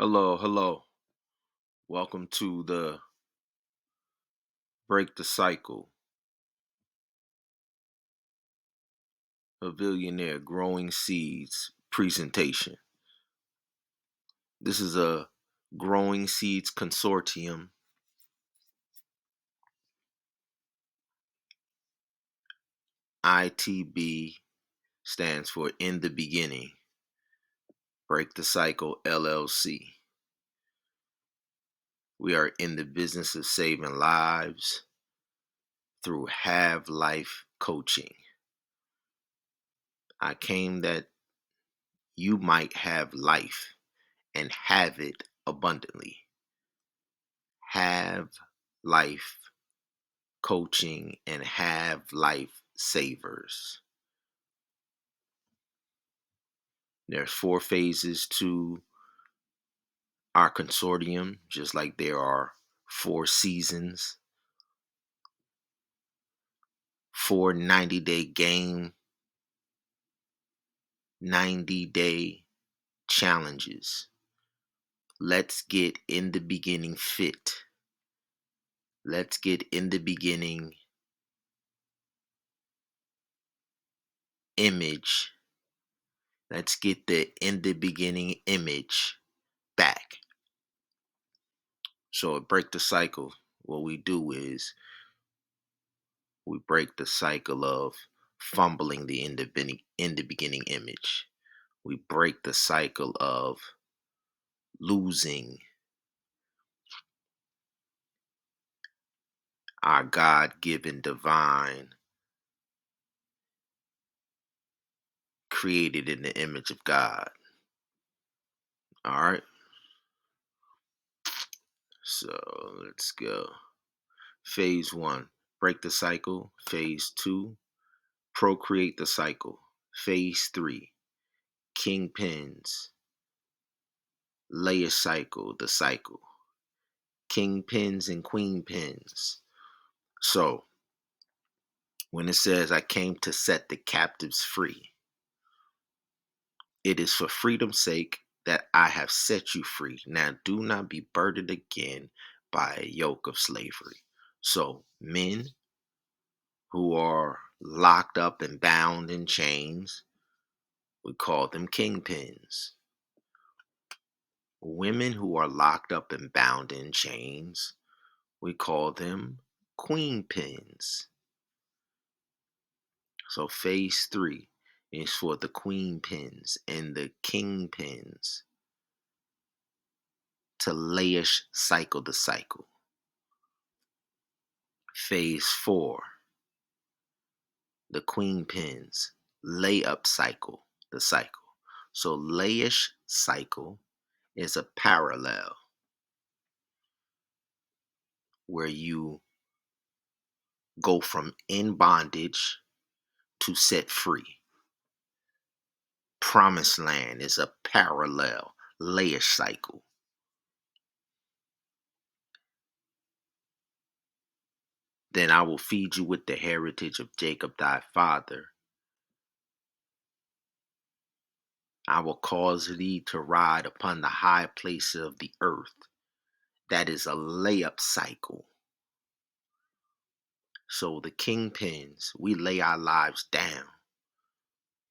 Hello, hello. Welcome to the Break the Cycle Pavillionaire Growing Seeds presentation. This is a Growing Seeds Consortium. ITB stands for In the Beginning. Break the Cycle LLC. We are in the business of saving lives through Have Life coaching. I came that you might have life and have it abundantly. Have life coaching and have life savers. There's 4 phases to our consortium, just like there are 4 seasons, 4 90-day game, 90-day challenges. Let's get in the beginning fit. Let's get in the beginning image. Let's get the in the beginning image back. So at Break the Cycle, what we do is we break the cycle of fumbling the in the beginning image. We break the cycle of losing our God-given divine created in the image of God. All right. So let's go. Phase 1, break the cycle. Phase 2, procreate the cycle. Phase 3, kingpins, layer cycle, the cycle. Kingpins and queen pins. So when it says, I came to set the captives free, it is for freedom's sake that I have set you free. Now do not be burdened again by a yoke of slavery. So men who are locked up and bound in chains, we call them kingpins. Women who are locked up and bound in chains, we call them queen pins. So phase 3 is for the queen pins and the king pins to layish cycle the cycle. Phase 4, the queen pins lay up cycle the cycle. So layish cycle is a parallel where you go from in bondage to set free. Promised land is a parallel layish cycle. Then I will feed you with the heritage of Jacob thy father. I will cause thee to ride upon the high places of the earth. That is a layup cycle. So the kingpins, we lay our lives down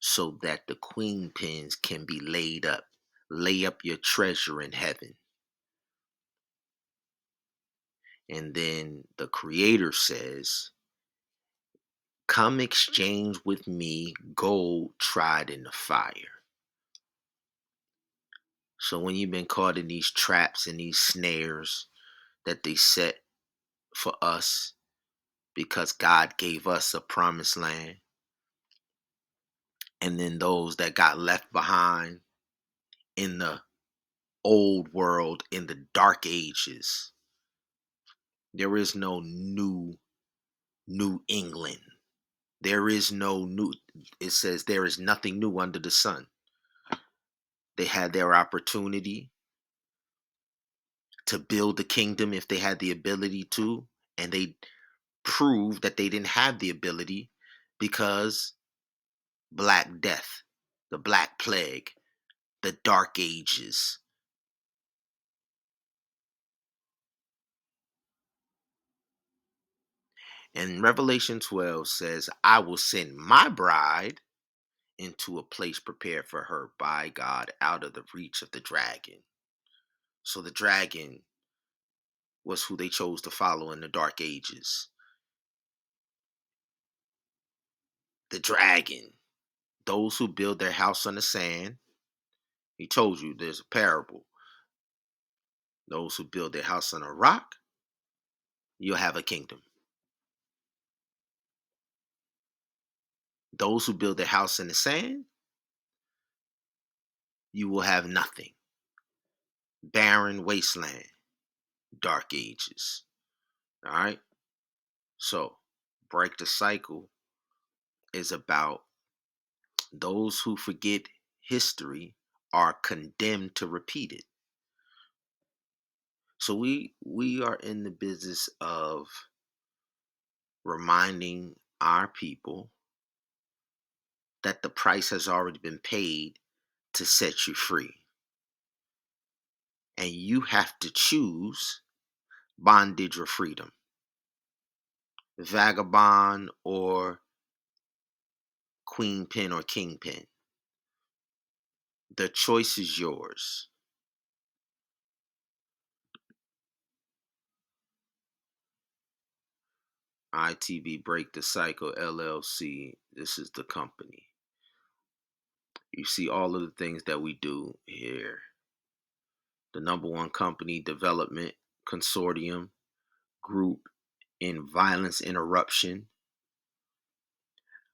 so that the queen pins can be laid up. Lay up your treasure in heaven. And then the creator says, come exchange with me gold tried in the fire. So when you've been caught in these traps and these snares that they set for us because God gave us a promised land, and then those that got left behind in the old world, in the dark ages, there is no New England. There is no new, it says there is nothing new under the sun. They had their opportunity to build the kingdom if they had the ability to, and they proved that they didn't have the ability because Black Death, the Black Plague, the Dark Ages, And Revelation 12 says, I will send my bride into a place prepared for her by God out of the reach of the dragon. So the dragon was who they chose to follow in the dark ages. The dragon, those who build their house on the sand. He told you there's a parable. Those who build their house on a rock, you'll have a kingdom. Those who build their house in the sand, you will have nothing. Barren wasteland, dark ages. All right? So, break the cycle is about those who forget history are condemned to repeat it. So we are in the business of reminding our people that the price has already been paid to set you free. And you have to choose bondage or freedom, vagabond or queen pin or kingpin. The choice is yours. ITB Break the Cycle LLC. This is the company. You see all of the things that we do here. The number one company development consortium group in violence interruption.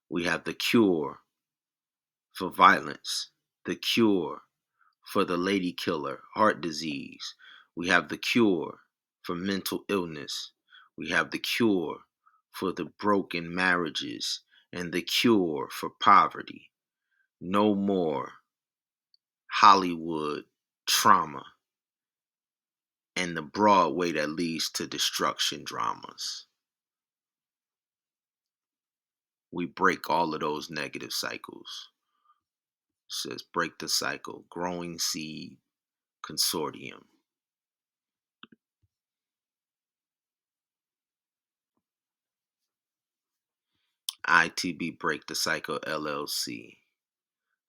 We have the cure for violence, the cure for the lady killer, heart disease. We have the cure for mental illness. We have the cure for the broken marriages and the cure for poverty. No more Hollywood trauma and the broad way that leads to destruction dramas. We break all of those negative cycles. It says break the cycle, growing seed consortium. ITB Break the Cycle LLC.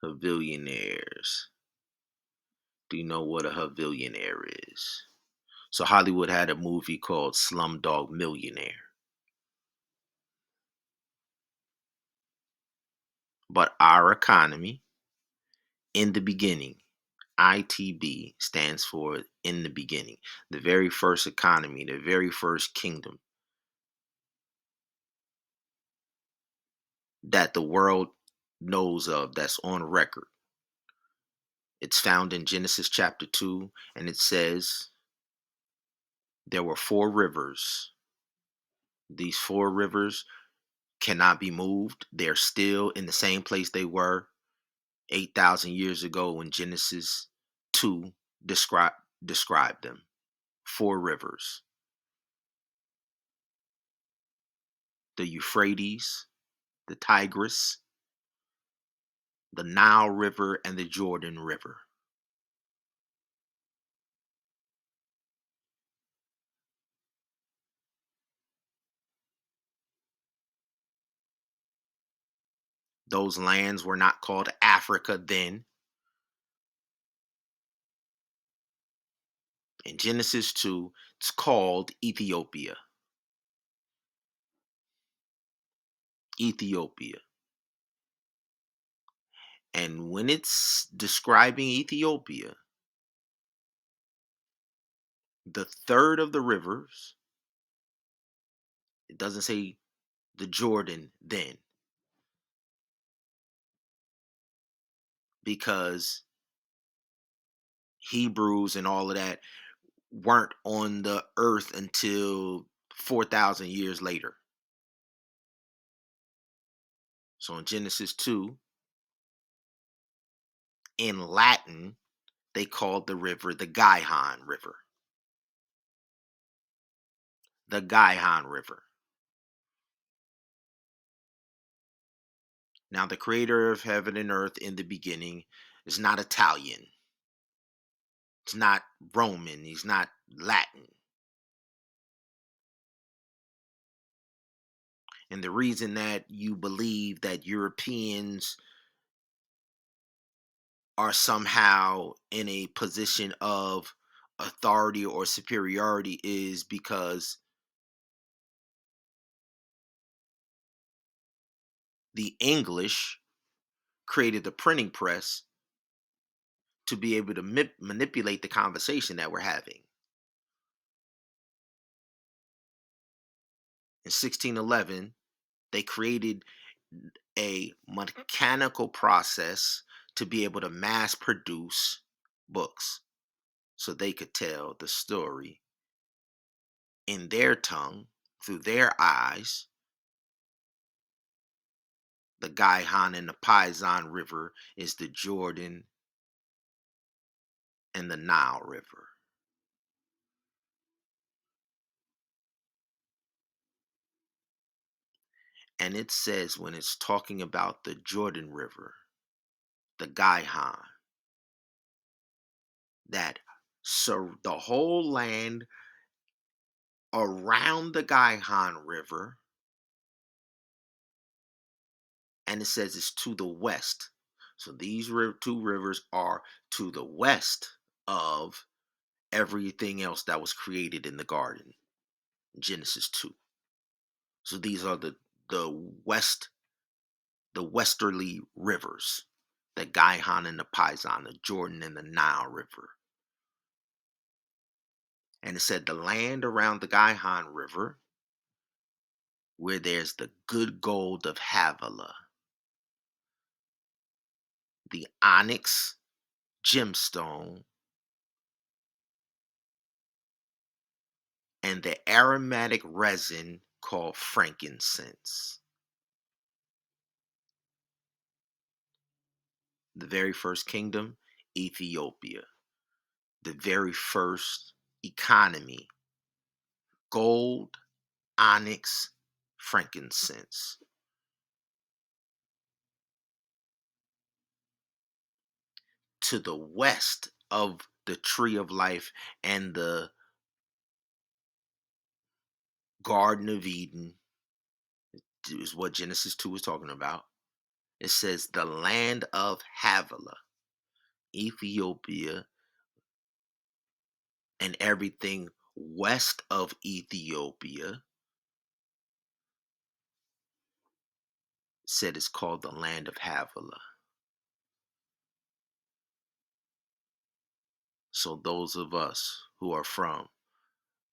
Havillionaires. Do you know what a havillionaire is? So Hollywood had a movie called Slumdog Millionaire. But our economy, in the beginning, ITB stands for in the beginning. The very first economy, the very first kingdom that the world knows of, that's on record. It's found in Genesis chapter 2, and it says there were four rivers. These four rivers cannot be moved. They're still in the same place they were 8,000 years ago when Genesis 2 described them. Four rivers: the Euphrates, the Tigris, the Nile River, and the Jordan River. Those lands were not called Africa then. In Genesis 2, it's called Ethiopia. Ethiopia. And when it's describing Ethiopia, the third of the rivers, it doesn't say the Jordan then, because Hebrews and all of that weren't on the earth until 4,000 years later. So in Genesis 2, in Latin, they called the river the Gihon River. The Gihon River. Now, the creator of heaven and earth in the beginning is not Italian. It's not Roman. He's not Latin. And the reason that you believe that Europeans are somehow in a position of authority or superiority is because the English created the printing press to be able to manipulate the conversation that we're having. In 1611, they created a mechanical process to be able to mass produce books so they could tell the story in their tongue through their eyes. The Gaihan and the Paisan River is the Jordan and the Nile River. And it says when it's talking about the Jordan River, the Gaihan, that the whole land around the Gaihan River, and it says it's to the west. So these two rivers are to the west of everything else that was created in the garden, Genesis 2. So these are the west, the westerly rivers, the Gaihan and the Paisan, the Jordan and the Nile River. And it said the land around the Gaihan River, where there's the good gold of Havilah, the onyx gemstone, and the aromatic resin called frankincense. The very first kingdom, Ethiopia. The very first economy, gold, onyx, frankincense. To the west of the tree of life and the Garden of Eden is what Genesis 2 is talking about. It says the land of Havilah, Ethiopia, and everything west of Ethiopia said it's called the land of Havilah. So those of us who are from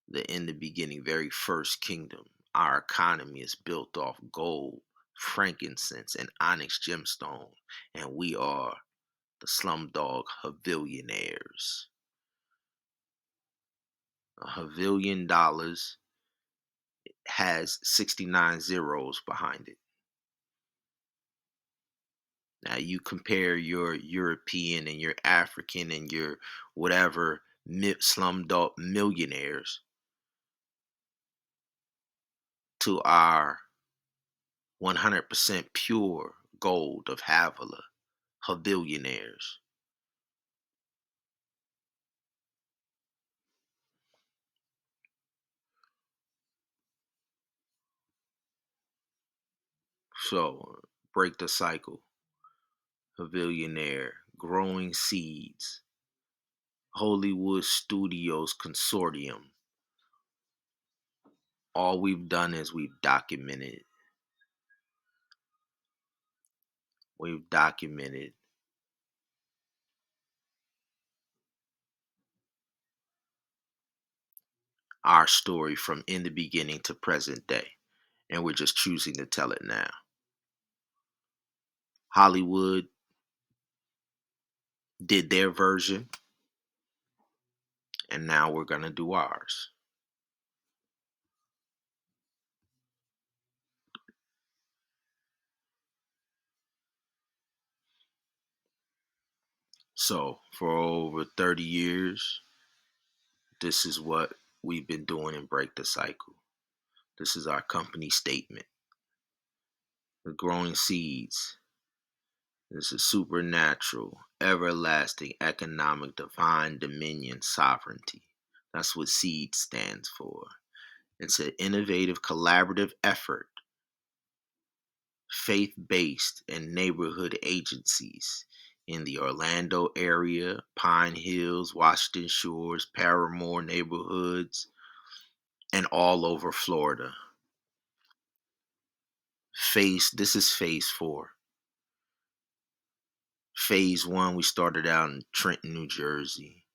the in the beginning very first kingdom, our economy is built off gold, frankincense, and onyx gemstone, and we are the slumdog Havillionaires. $1 billion has 69 zeros behind it. Now you compare your European and your African and your whatever slumdog millionaires to our 100% pure gold of Havilah, Havillionaires. So break the cycle. Havillionaire, Growing Seeds, Hollywood Studios Consortium. All we've done is we've documented. We've documented our story from in the beginning to present day. And we're just choosing to tell it now. Hollywood did their version, and now we're going to do ours. So, for over 30 years, this is what we've been doing in Break the Cycle. This is our company statement. The growing seeds. This is supernatural, everlasting, economic, divine dominion, sovereignty. That's what SEED stands for. It's an innovative, collaborative effort faith-based and neighborhood agencies in the Orlando area, Pine Hills, Washington Shores, Paramore neighborhoods, and all over Florida. This is phase 4. Phase 1, we started out in Trenton, New Jersey.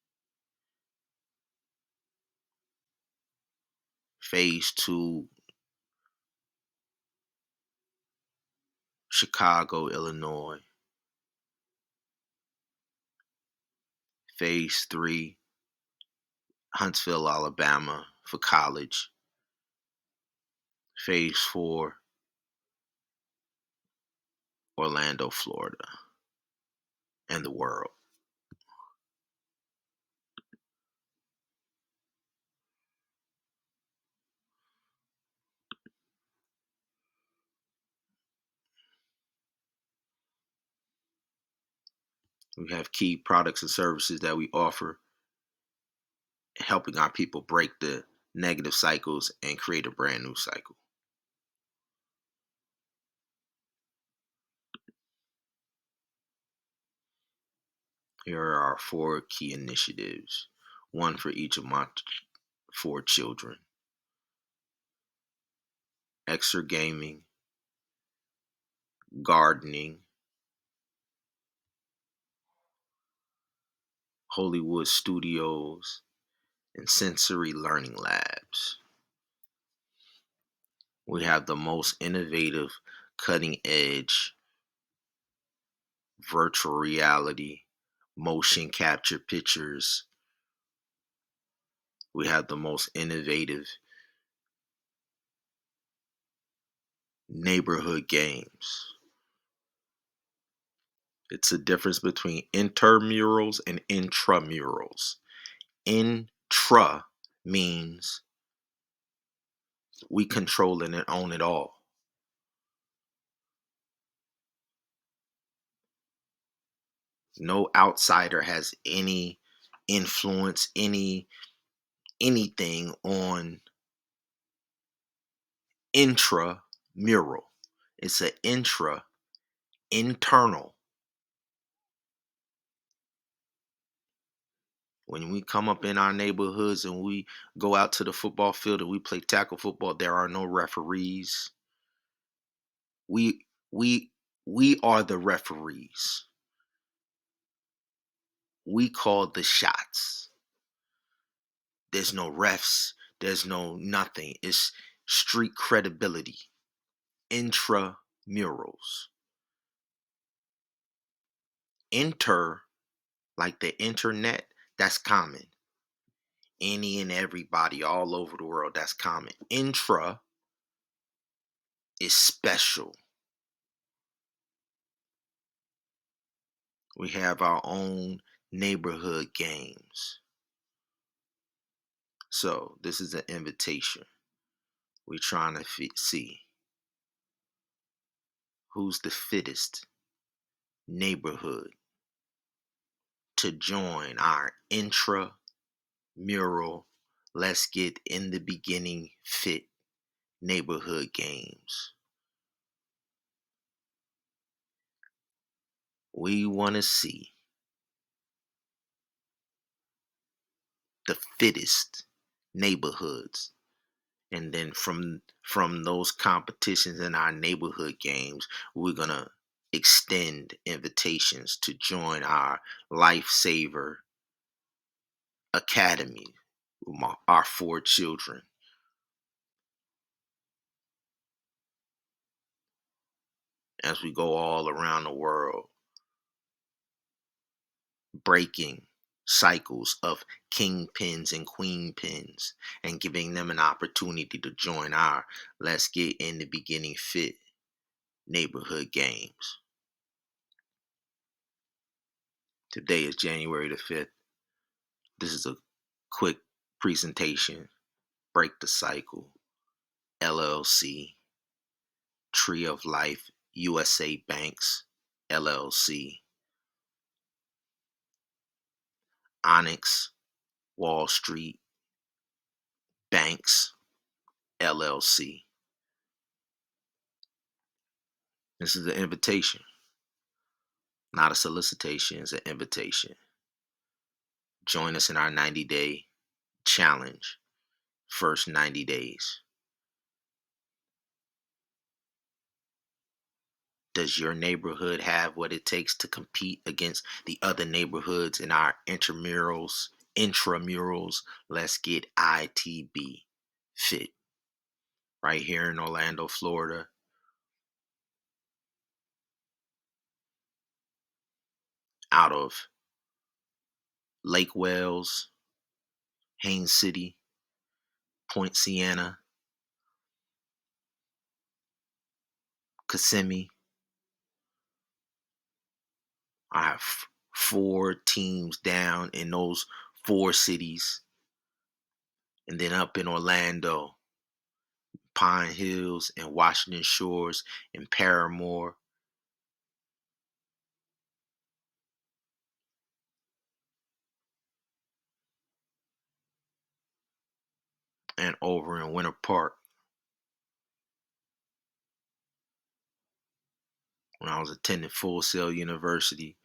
Phase 2, Chicago, Illinois. Phase 3, Huntsville, Alabama for college. Phase 4, Orlando, Florida, and the world. We have key products and services that we offer, helping our people break the negative cycles and create a brand new cycle. Here are our 4 key initiatives, one for each of my 4 children. Extra gaming, gardening, Hollywood studios, and sensory learning labs. We have the most innovative, cutting edge virtual reality, motion capture pictures. We have the most innovative neighborhood games. It's a difference between intramurals and intramurals. Intra means we control it and own it all. No outsider has any influence, anything on intramural. It's an internal. When we come up in our neighborhoods and we go out to the football field and we play tackle football, there are no referees. We we we are the referees. We call the shots. There's no refs. There's no nothing. It's street credibility. Intramurals. Inter, like the internet, that's common. Any and everybody all over the world, that's common. Intra is special. We have our own neighborhood games. So this is an invitation. We're trying to see who's the fittest neighborhood to join our intramural let's get in the beginning fit neighborhood games. We want to see the fittest neighborhoods, and then from those competitions in our neighborhood games, we're going to extend invitations to join our lifesaver academy with our 4 children. As we go all around the world, breaking cycles of kingpins and queenpins and giving them an opportunity to join our let's get in the beginning fit neighborhood games. Today is January the 5th. This is a quick presentation. Break the Cycle, LLC, Tree of Life, USA Banks, LLC, Onyx, Wall Street, Banks, LLC. This is an invitation, not a solicitation. It's an invitation. Join us in our 90-day challenge. First 90 days. Does your neighborhood have what it takes to compete against the other neighborhoods in our intramurals? Let's get ITB fit. Right here in Orlando, Florida. Out of Lake Wales, Haines City, Point Siena, Kissimmee. I have 4 teams down in those 4 cities. And then up in Orlando, Pine Hills and Washington Shores and Paramore. And over in Winter Park. When I was attending Full Sail University,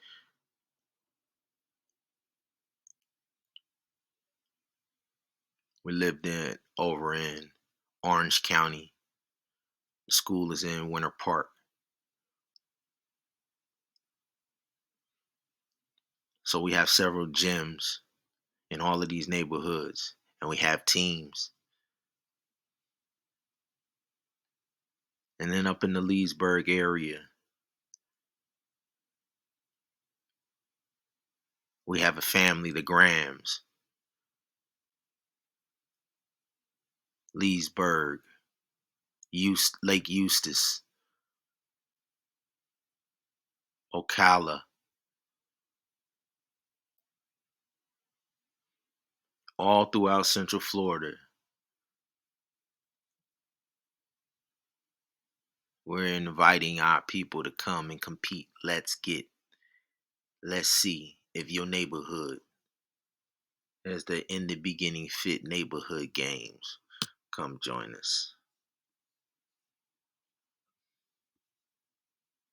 we lived over in Orange County. The school is in Winter Park. So we have several gyms in all of these neighborhoods, and we have teams. And then up in the Leesburg area, we have a family, the Grahams. Leesburg, Lake Eustis, Ocala, all throughout Central Florida. We're inviting our people to come and compete. Let's see if your neighborhood has the In the Beginning Fit neighborhood games. Come join us.